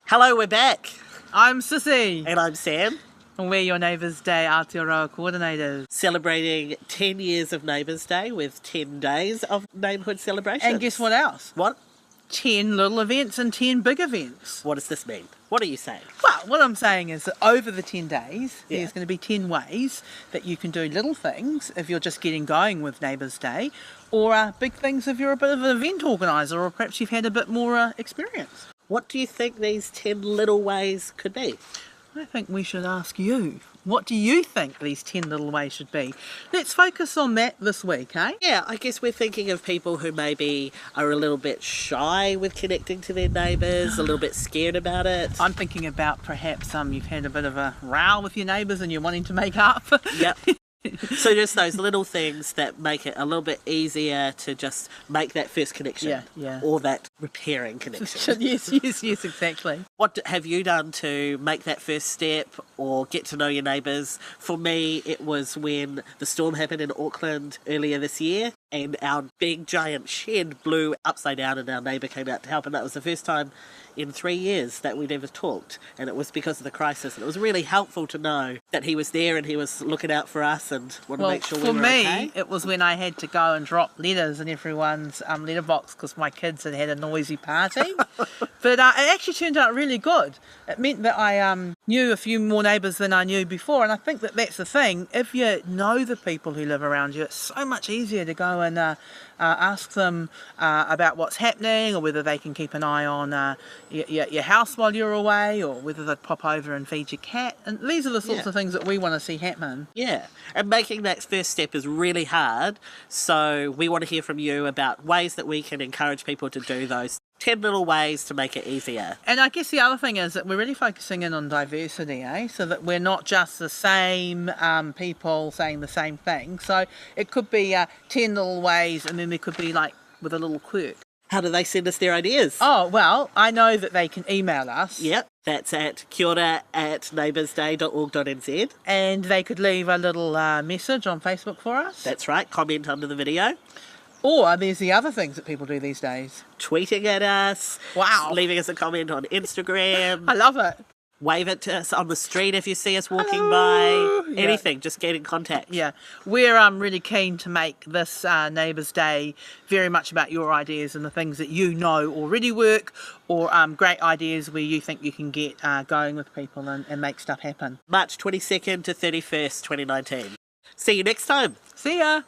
Hello, we're back. I'm Sissy. And I'm Sam. And we're your Neighbours Day Aotearoa coordinators. Celebrating 10 years of Neighbours Day with 10 days of neighbourhood celebrations. And guess what else? What? 10 little events and 10 big events. What does this mean? What are you saying? Well, what I'm saying is that over the 10 days, Yeah. there's going to be 10 ways that you can do little things if you're just getting going with Neighbours Day, or big things if you're a bit of an event organiser, or perhaps you've had a bit more experience. What do you think these 10 little ways could be? I think we should ask you. What do you think these 10 little ways should be? Let's focus on that this week, eh? Yeah, I guess we're thinking of people who maybe are a little bit shy with connecting to their neighbours, a little bit scared about it. I'm thinking about perhaps you've had a bit of a row with your neighbours and you're wanting to make up. Yep. So just those little things that make it a little bit easier to just make that first connection. Yeah. Or that repairing connection. yes, exactly. What have you done to make that first step or get to know your neighbours? For me, it was when the storm happened in Auckland earlier this year and our big giant shed blew upside down and our neighbour came out to help, and that was the first time in 3 years that we'd ever talked, and it was because of the crisis, and it was really helpful to know that he was there and he was looking out for us and wanted to make sure we were okay. For me, it was when I had to go and drop letters in everyone's letterbox because my kids had had a noisy party. But it actually turned out really good. It meant that I knew a few more neighbours than I knew before, and I think that that's the thing. If you know the people who live around you, it's so much easier to go and ask them about what's happening, or whether they can keep an eye on your house while you're away, or whether they'd pop over and feed your cat. And these are the sorts of things that we want to see happen. Yeah, and making that first step is really hard, so we want to hear from you about ways that we can encourage people to do those 10 little ways to make it easier. And I guess the other thing is that we're really focusing in on diversity, so that we're not just the same people saying the same thing. So it could be 10 little ways, and then there could be like with a little quirk. How do they send us their ideas? Oh, well, I know that they can email us. Yep, that's at kiora@neighboursday.org.nz. And they could leave a little message on Facebook for us. That's right, comment under the video. Or there's the other things that people do these days. Tweeting at us. Wow. Leaving us a comment on Instagram. I love it. Wave it to us on the street if you see us walking Hello. by. Anything, just get in contact. Yeah, we're really keen to make this Neighbours Day very much about your ideas and the things that you know already work, or great ideas where you think you can get going with people and make stuff happen. March 22nd to 31st, 2019. See you next time. See ya.